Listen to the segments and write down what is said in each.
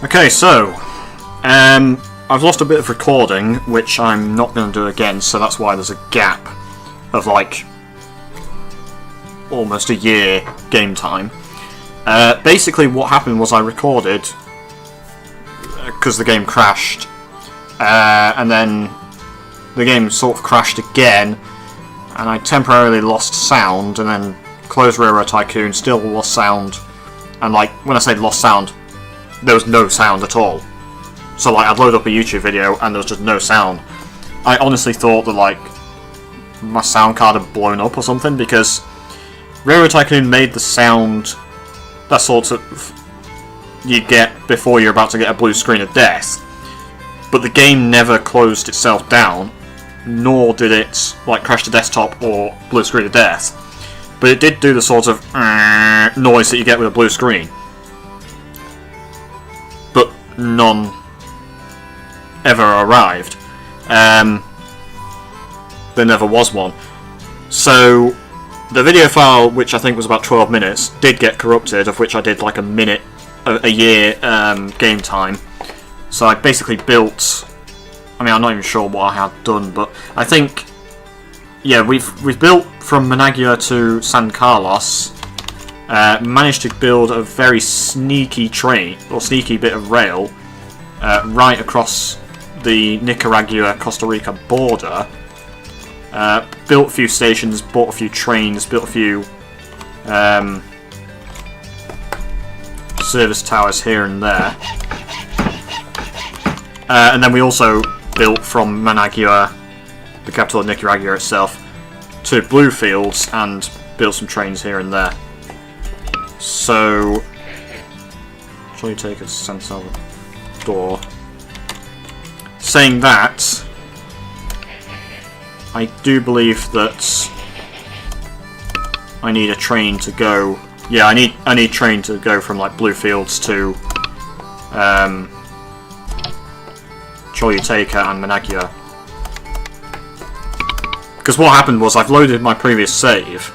Okay, so I've lost a bit of recording, which I'm not going to do again, so that's why there's a gap of like almost a year game time. Basically what happened was I recorded because the game crashed, and then the game sort of crashed again, and I temporarily lost sound, and then closed Railroad Tycoon, still lost sound, and like when I say lost sound, there was no sound at all. So like I'd load up a YouTube video and there was just no sound. I honestly thought that like my sound card had blown up or something, because Railroad Tycoon made the sound that sort of you get before you're about to get a blue screen of death, but the game never closed itself down, nor did it like crash the desktop or blue screen of death. But it did do the sort of noise that you get with a blue screen. But none ever arrived. There never was one. So the video file, which I think was about 12 minutes, did get corrupted, of which I did like a year game time. So I basically built, I mean I'm not even sure what I had done, but I think, yeah, we've built from Managua to San Carlos, managed to build a very sneaky train, or sneaky bit of rail, right across the Nicaragua-Costa Rica border, built a few stations, bought a few trains, built a few service towers here and there, and then we also built from Managua, the capital of Nicaragua itself, to Bluefields and built some trains here and there. So, shall you take us to San Salvador? Saying that, I do believe that I need a train to go. Yeah, I need train to go from like Bluefields to Choluteca and Managua. Because what happened was I've loaded my previous save,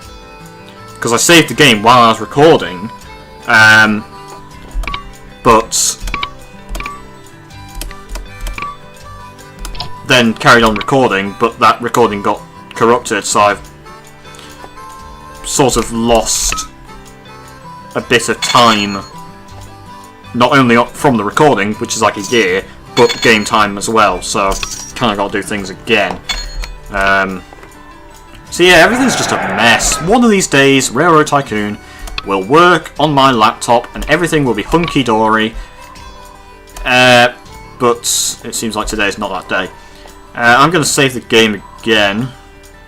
because I saved the game while I was recording, but then carried on recording, but that recording got corrupted, so I've sort of lost a bit of time, not only from the recording, which is like a year, but game time as well, so kind of got to do things again. So yeah, everything's just a mess. One of these days, Railroad Tycoon will work on my laptop and everything will be hunky-dory, but it seems like today is not that day. I'm going to save the game again.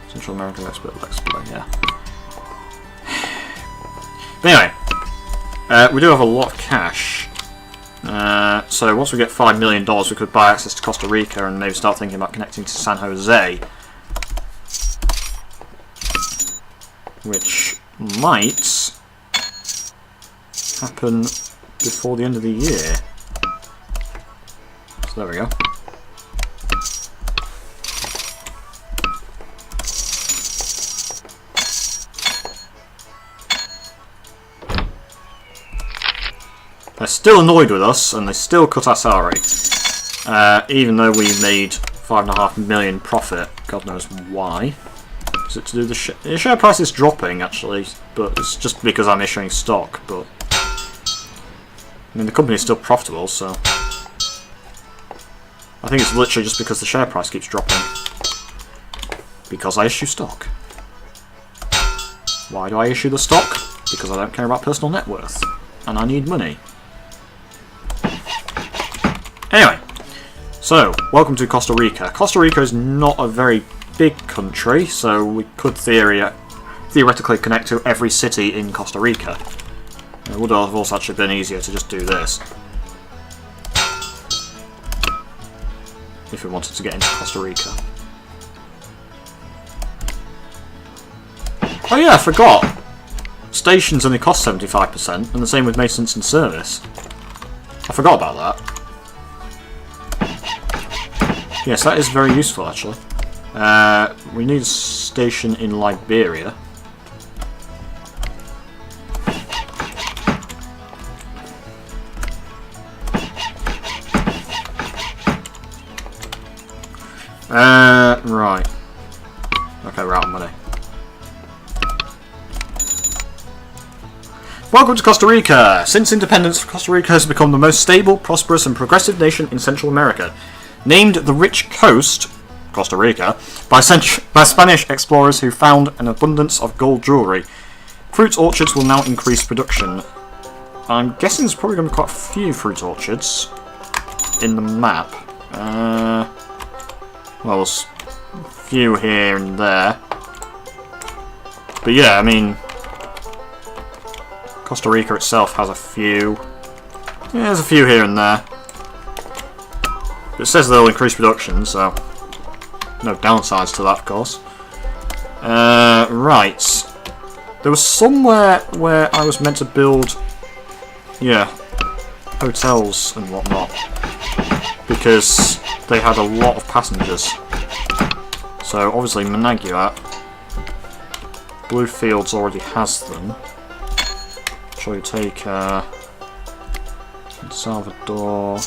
Central American Expert Let's Play, yeah. But anyway, we do have a lot of cash. So once we get $5 million, we could buy access to Costa Rica and maybe start thinking about connecting to San Jose, which might happen before the end of the year. So there we go. They're still annoyed with us, and they still cut our salary, even though we made $5.5 million profit. God knows why. Is it to do the share price is dropping actually, but it's just because I'm issuing stock. But I mean, the company is still profitable, so I think it's literally just because the share price keeps dropping. Because I issue stock. Why do I issue the stock? Because I don't care about personal net worth, and I need money. Anyway, so welcome to Costa Rica. Costa Rica is not a very big country, so we could theoretically connect to every city in Costa Rica. It would have also actually been easier to just do this if we wanted to get into Costa Rica. Oh yeah, I forgot. Stations only cost 75%, and the same with maintenance and service. I forgot about that. Yes, that is very useful actually. We need a station in Liberia. Right. Okay, we're out of money. Welcome to Costa Rica! Since independence, Costa Rica has become the most stable, prosperous and progressive nation in Central America. Named the Rich Coast, Costa Rica, by Spanish explorers who found an abundance of gold jewellery. Fruit orchards will now increase production. I'm guessing there's probably going to be quite a few fruit orchards in the map. Well, there's a few here and there. But yeah, I mean, Costa Rica itself has a few. Yeah, there's a few here and there. But it says they'll increase production, so no downsides to that, of course. Right. There was somewhere where I was meant to build, yeah, hotels and whatnot, because they had a lot of passengers. So obviously Managua, Bluefields already has them. Shall we take El Salvador?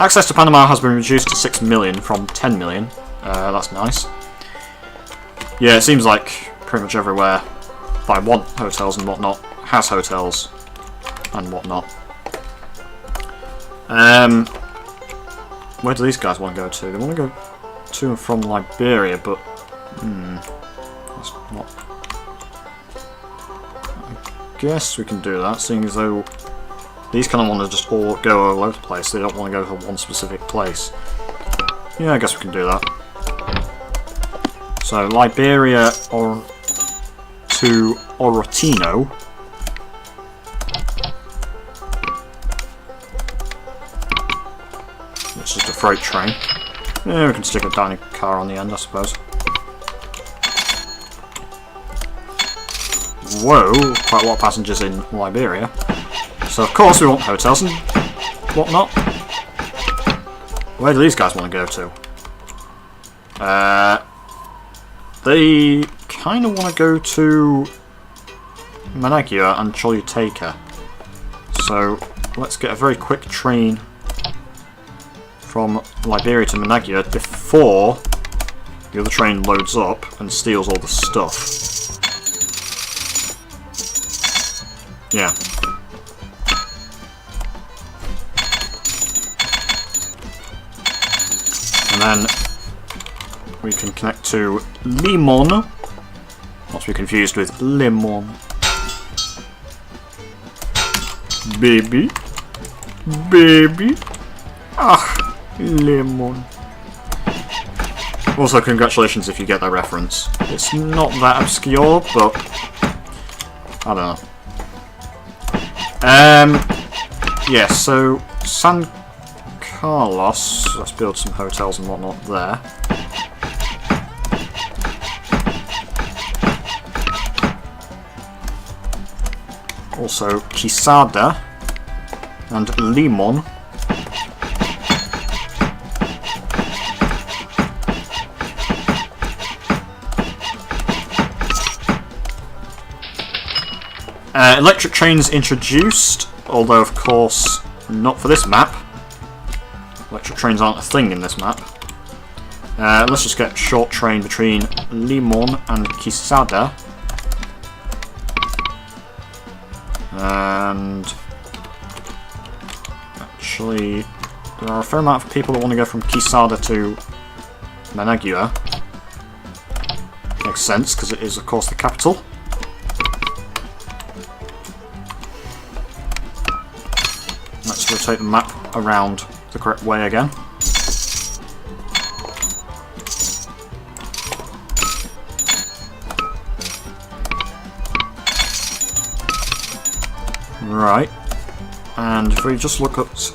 Access to Panama has been reduced to 6 million from 10 million. That's nice. Yeah, it seems like pretty much everywhere that I want hotels and whatnot has hotels and whatnot. Where do these guys want to go to? They want to go to and from Liberia, but that's not. I guess we can do that, seeing as though these kind of want to just all go all over the place. They don't want to go to one specific place. Yeah, I guess we can do that. So Liberia or to Orotino. It's just a freight train. Yeah, we can stick a dining car on the end, I suppose. Whoa, quite a lot of passengers in Liberia. So of course we want hotels and whatnot. Where do these guys want to go to? They kind of want to go to Managua and Choluteca. So let's get a very quick train from Liberia to Managua before the other train loads up and steals all the stuff. Yeah. And then we can connect to Limon, not to be confused with Lemon. Baby. Baby. Ah, Lemon. Also, congratulations if you get that reference. It's not that obscure, but I don't know. Yeah, so San Carlos, let's build some hotels and whatnot there. Also Quesada and Limon. Electric trains introduced, although of course not for this map. Electric trains aren't a thing in this map. Let's just get a short train between Limon and Quesada. And actually, there are a fair amount of people that want to go from Quesada to Managua. Makes sense, because it is of course the capital. Let's rotate the map around the correct way again. Right, and if we just look at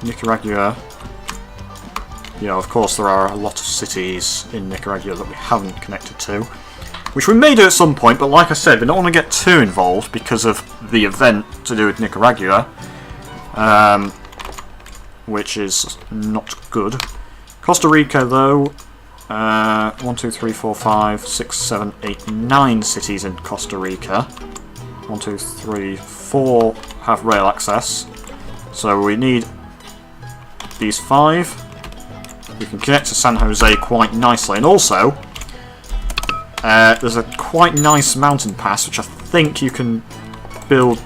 Nicaragua, yeah, of course there are a lot of cities in Nicaragua that we haven't connected to, which we may do at some point, but like I said, we don't want to get too involved because of the event to do with Nicaragua, which is not good. Costa Rica, though, 1, 2, 3, 4, 5, 6, 7, 8, 9 cities in Costa Rica. 1, 2, 3, 4 have rail access. So we need these 5. we can connect to San Jose quite nicely. And also, there's a quite nice mountain pass, which I think you can build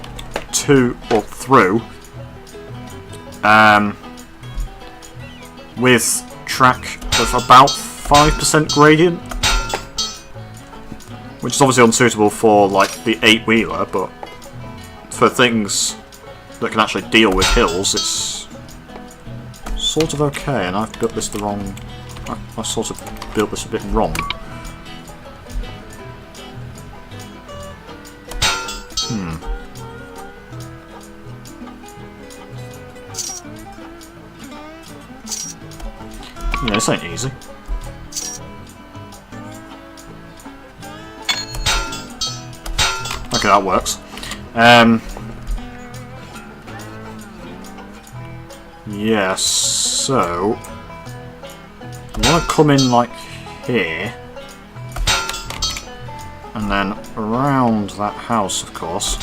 to or through, with track of about 5% gradient, which is obviously unsuitable for like the 8-wheeler, but for things that can actually deal with hills, it's sort of okay. And I've built this the wrong. I sort of built this a bit wrong. Yeah, this ain't easy. Okay, that works. Yeah, so I want to come in like here, and then around that house, of course,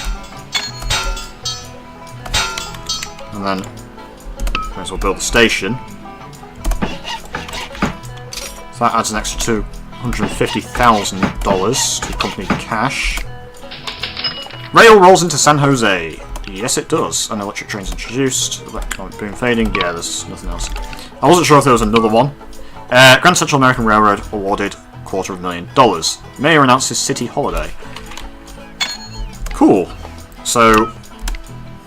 and then may as well build the station. So that adds an extra $250,000 to company cash. Rail rolls into San Jose. Yes, it does. An electric train's introduced. Electronic boom fading. Yeah, there's nothing else. I wasn't sure if there was another one. Grand Central American Railroad awarded $250,000. Mayor announces city holiday. Cool. So,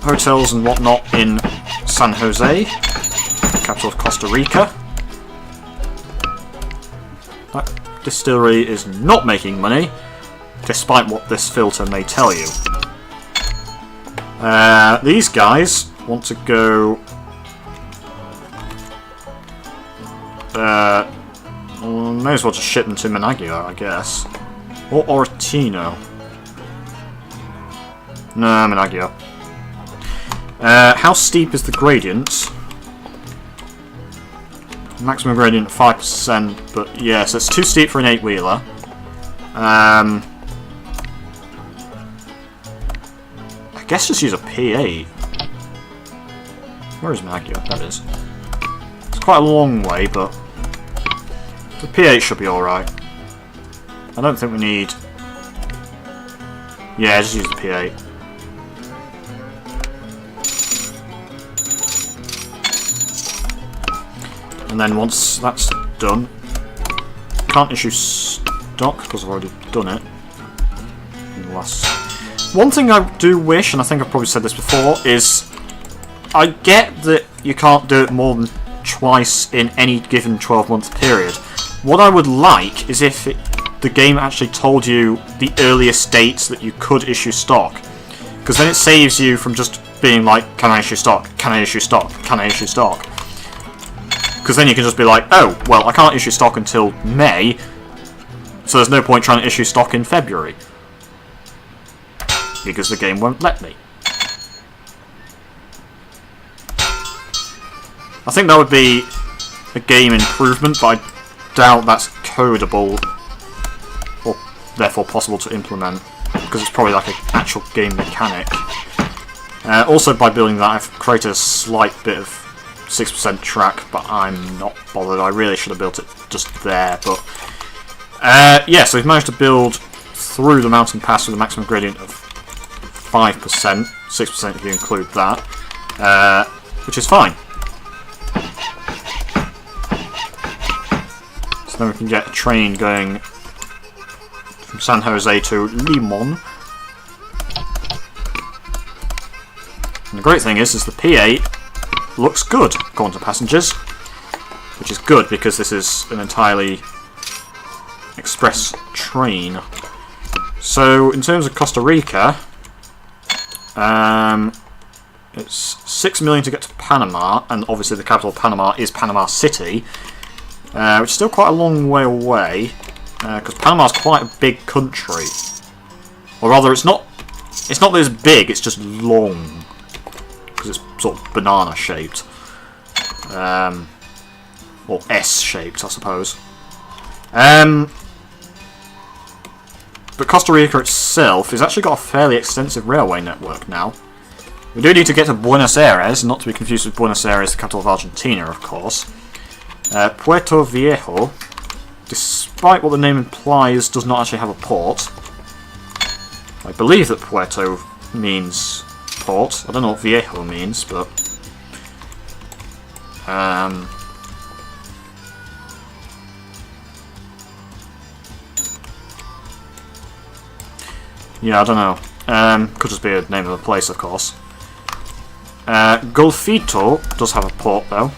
hotels and whatnot in San Jose, capital of Costa Rica. That distillery is not making money, despite what this filter may tell you. These guys want to go... may as well just ship them to Managua, I guess. Or Oratino. No, Managua. How steep is the gradient? Maximum gradient 5%, but yeah, so it's too steep for an 8-wheeler. I guess just use a P8. Where is Managua? That is. It's quite a long way, but the P8 should be alright. I don't think we need... Yeah, just use the P8. And then once that's done, can't issue stock because I've already done it. One thing I do wish, and I think I've probably said this before, is I get that you can't do it more than twice in any given 12-month period. What I would like is if the game actually told you the earliest dates that you could issue stock, because then it saves you from just being like, can I issue stock? Can I issue stock? Can I issue stock? Because then you can just be like, oh, well, I can't issue stock until May, so there's no point trying to issue stock in February. Because the game won't let me. I think that would be a game improvement, but I doubt that's codable, or therefore possible to implement, because it's probably like an actual game mechanic. Also, by building that, I've created a slight bit of 6% track, but I'm not bothered. I really should have built it just there, but yeah, so we've managed to build through the mountain pass with a maximum gradient of 5%, 6% if you include that, which is fine. So then we can get a train going from San Jose to Limon. And the great thing is the P8 looks good, according to passengers, which is good because this is an entirely express train. So, in terms of Costa Rica, it's $6 million to get to Panama, and obviously the capital of Panama is Panama City, which is still quite a long way away, because Panama's quite a big country. Or rather, it's not that it's big, it's just long. Because it's sort of banana shaped, or S shaped, I suppose. But Costa Rica itself has actually got a fairly extensive railway network now. We do need to get to Buenos Aires, not to be confused with Buenos Aires, the capital of Argentina, of course. Puerto Viejo, despite what the name implies, does not actually have a port. I believe that Puerto means port. I don't know what Viejo means, but... yeah, I don't know. Could just be a name of a place, of course. Golfito does have a port, though.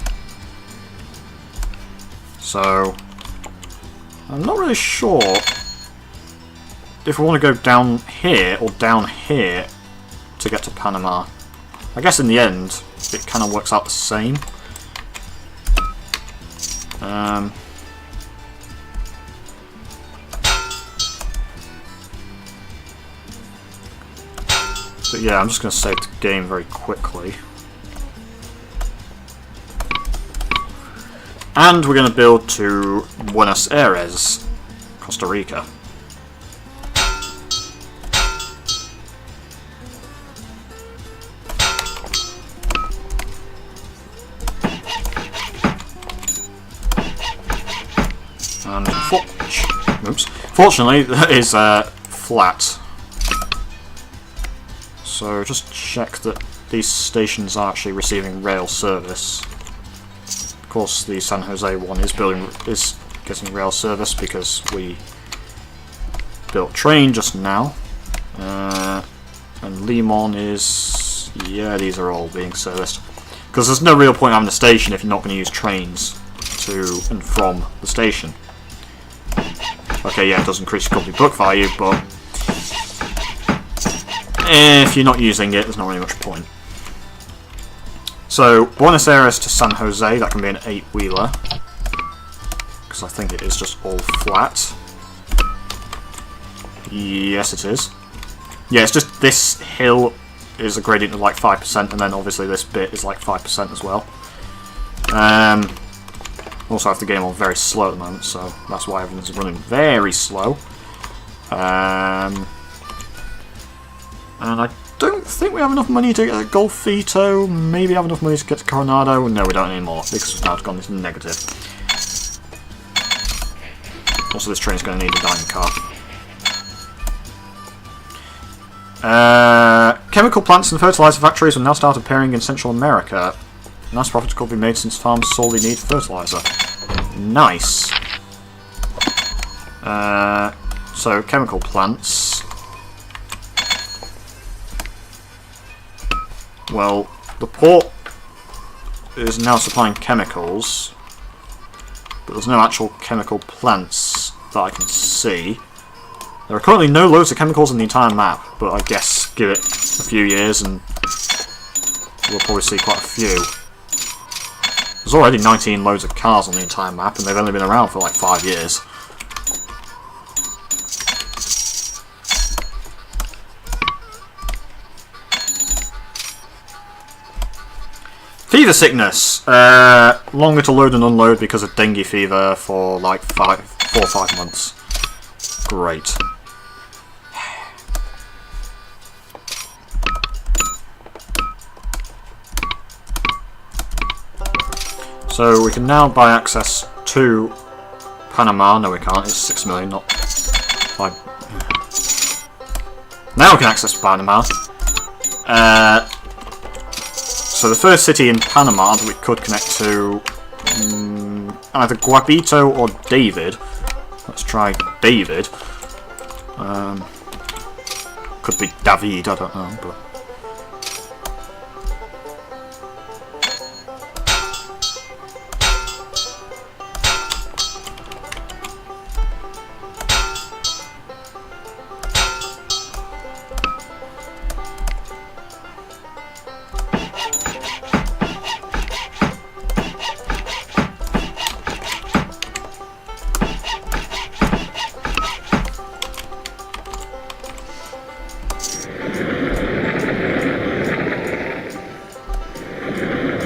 So... I'm not really sure if we want to go down here or down here to get to Panama. I guess in the end, it kind of works out the same. But yeah, I'm just going to save the game very quickly. And we're going to build to Buenos Aires, Costa Rica. And fortunately, that is flat. So just check that these stations are actually receiving rail service. Of course, the San Jose one is getting rail service because we built train just now. And Limon is... yeah, these are all being serviced. Because there's no real point having a station if you're not going to use trains to and from the station. Okay, yeah, it does increase your company book value, but if you're not using it, there's not really much point. So, Buenos Aires to San Jose, that can be an 8-wheeler. Because I think it is just all flat. Yes, it is. Yeah, it's just this hill is a gradient of like 5%, and then obviously this bit is like 5% as well. Also, I have the game on very slow at the moment, so that's why everything's running very slow. And I don't think we have enough money to get a Golfito. Maybe have enough money to get to Coronado. No, we don't anymore, because we've now gone into negative. Also, this train's going to need a diamond car. Chemical plants and fertilizer factories will now start appearing in Central America. Nice profits could be made since farms solely need fertilizer. Nice. So, chemical plants. Well, the port is now supplying chemicals, but there's no actual chemical plants that I can see. There are currently no loads of chemicals in the entire map, but I guess give it a few years and we'll probably see quite a few. There's already 19 loads of cars on the entire map, and they've only been around for like 5 years. Fever sickness. Longer to load and unload because of dengue fever for like 4 or 5 months. Great. So we can now buy access to Panama. No, we can't. It's 6 million, not 5. Now we can access Panama. So the first city in Panama that we could connect to either Guapito or David. Let's try David. Could be David, I don't know, but.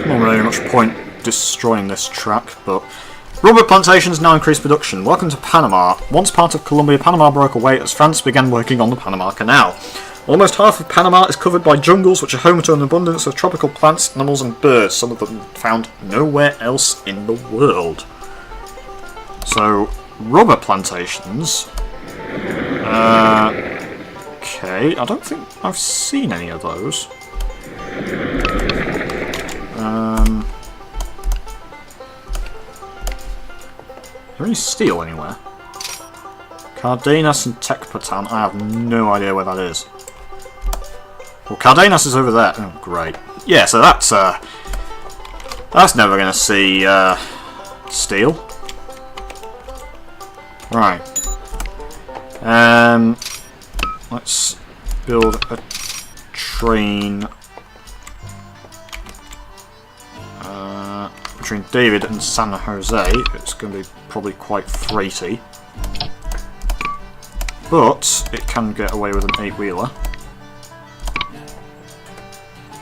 Not really much point destroying this track, but rubber plantations now increase production. Welcome to Panama. Once part of Colombia, Panama broke away as France began working on the Panama Canal. Almost half of Panama is covered by jungles which are home to an abundance of tropical plants, animals and birds, some of them found nowhere else in the world. So, rubber plantations. Okay, I don't think I've seen any of those. Is there any steel anywhere? Cardenas and Tecpatan, I have no idea where that is. Well, Cardenas is over there. Oh, great. Yeah, so that's never going to see steel. Right. Let's build a train between David and San Jose. It's going to be probably quite freighty, but it can get away with an 8-wheeler.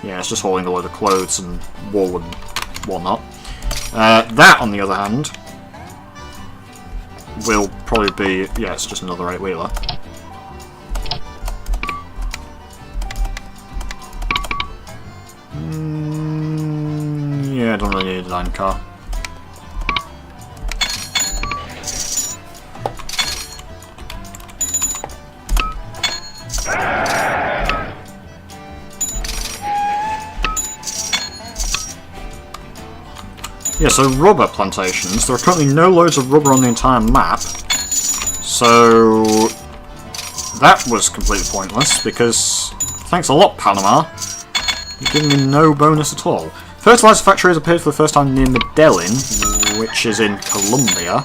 Yeah, it's just hauling a load of clothes and wool and whatnot. That, on the other hand, will probably be... yeah, it's just another 8-wheeler. Yeah, I don't really need a design car. Yeah, so rubber plantations. There are currently no loads of rubber on the entire map. So that was completely pointless because thanks a lot, Panama. You're giving me no bonus at all. Fertilizer factory has appeared for the first time near Medellin, which is in Colombia.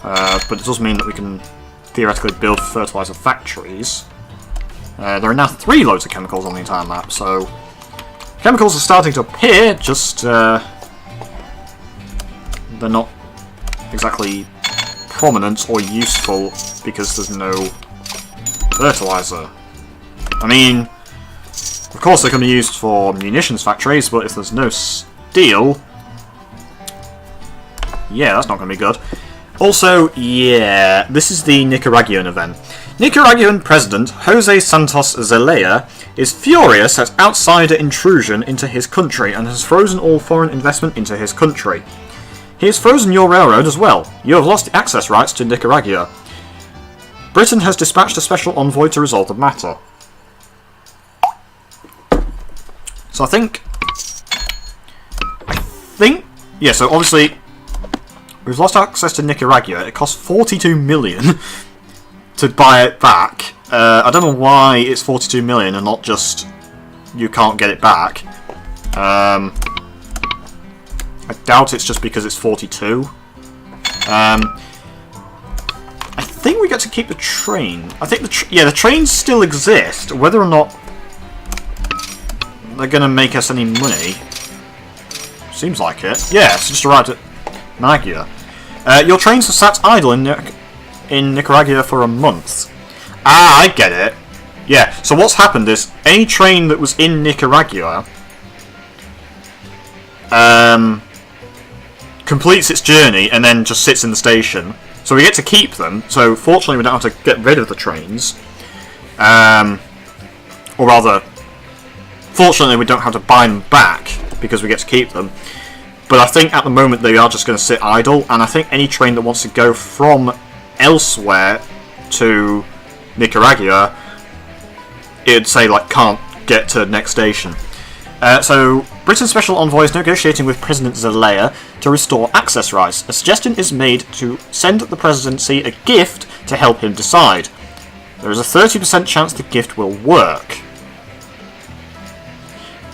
But it does mean that we can theoretically build fertilizer factories. There are now 3 loads of chemicals on the entire map, so chemicals are starting to appear, just they're not exactly prominent or useful because there's no fertilizer. I mean, of course they can be used for munitions factories, but if there's no steel, yeah, that's not going to be good. Also, yeah, this is the Nicaraguan event. Nicaraguan President Jose Santos Zelaya is furious at outsider intrusion into his country and has frozen all foreign investment into his country. He has frozen your railroad as well. You have lost access rights to Nicaragua. Britain has dispatched a special envoy to resolve the matter. So I think, yeah, so obviously we've lost access to Nicaragua. It costs 42 million to buy it back. I don't know why it's 42 million and not just you can't get it back. I doubt it's just because it's 42. I think we get to keep the train. I think the trains still exist. Whether or not they're going to make us any money, seems like it. Yeah, it's just arrived at Managua. Your trains have sat idle in Nicaragua for a month. Ah, I get it. Yeah, so what's happened is any train that was in Nicaragua completes its journey and then just sits in the station. So we get to keep them. So fortunately we don't have to get rid of the trains. Or rather, fortunately we don't have to buy them back because we get to keep them. But I think at the moment they are just going to sit idle, and I think any train that wants to go from elsewhere to Nicaragua, it'd say like can't get to next station. So Britain's special envoy is negotiating with President Zelaya to restore access rights. A suggestion is made to send the presidency a gift to help him decide. There is a 30% chance the gift will work.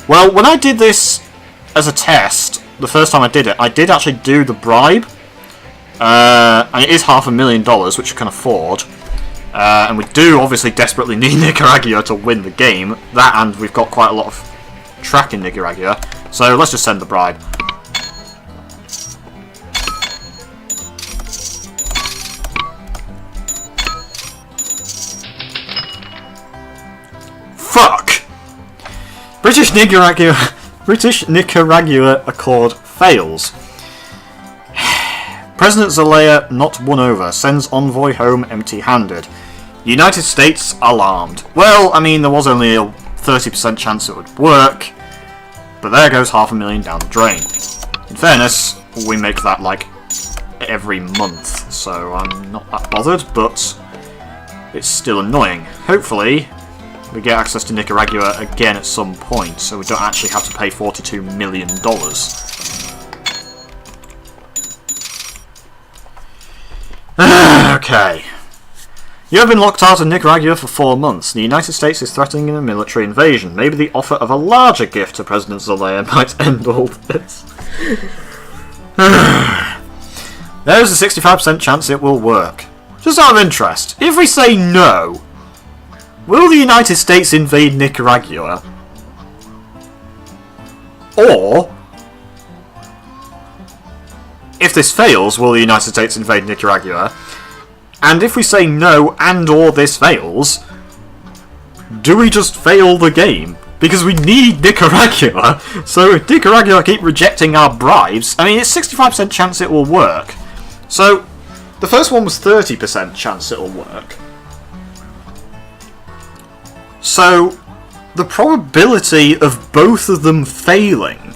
Well, when I did this as a test, the first time I did it, I did actually do the bribe. And it is $500,000, which you can afford. And we do obviously desperately need Nicaragua to win the game. That, and we've got quite a lot of track in Nicaragua. So let's just send the bribe. Fuck! British Nicaragua Accord fails. President Zelaya, not won over, sends envoy home empty-handed. United States alarmed. Well, I mean, there was only a 30% chance it would work, but there goes $500,000 down the drain. In fairness, we make that like every month, so I'm not that bothered, but it's still annoying. Hopefully, we get access to Nicaragua again at some point, so we don't actually have to pay $42 million. Okay. You have been locked out of Nicaragua for 4 months. The United States is threatening a military invasion. Maybe the offer of a larger gift to President Zelaya might end all this. There is a 65% chance it will work. Just out of interest, if we say no, will the United States invade Nicaragua? Or, if this fails, will the United States invade Nicaragua? And if we say no and or this fails, do we just fail the game? Because we need Nicaragua, so if Nicaragua keep rejecting our bribes, I mean, it's 65% chance it will work. So, the first one was 30% chance it will work. So, the probability of both of them failing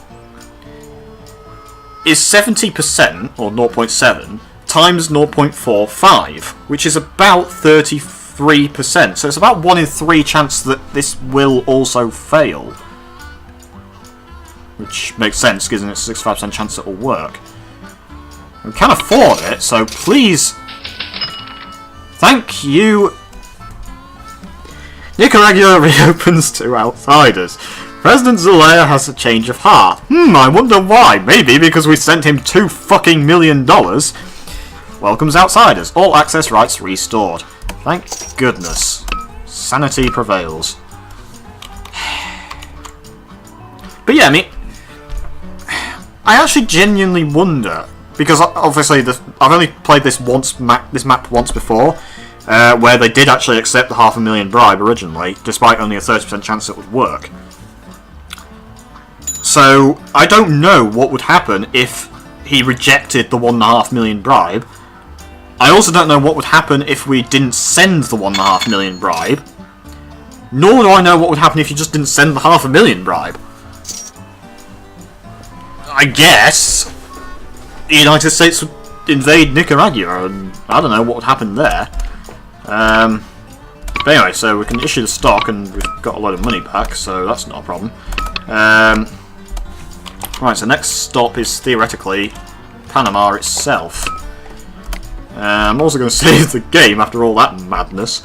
is 70%, or 0.7, times 0.45, which is about 33%. So it's about 1 in 3 chance that this will also fail. Which makes sense, given it's a 65% chance it will work. We can afford it, so please... Thank you. Nicaragua reopens to outsiders. President Zelaya has a change of heart. I wonder why. Maybe because we sent him $2 million. Welcomes outsiders. All access rights restored. Thank goodness. Sanity prevails. But yeah, I mean, I actually genuinely wonder, because obviously I've only played this map once before, where they did actually accept the $500,000 bribe originally, despite only a 30% chance it would work. So I don't know what would happen if he rejected the $1.5 million bribe. I also don't know what would happen if we didn't send the $1.5 million bribe. Nor do I know what would happen if you just didn't send the $500,000 bribe. I guess the United States would invade Nicaragua, and I don't know what would happen there. But anyway, so we can issue the stock, and we've got a load of money back, so that's not a problem. Right, so next stop is theoretically Panama itself. I'm also going to save the game after all that madness.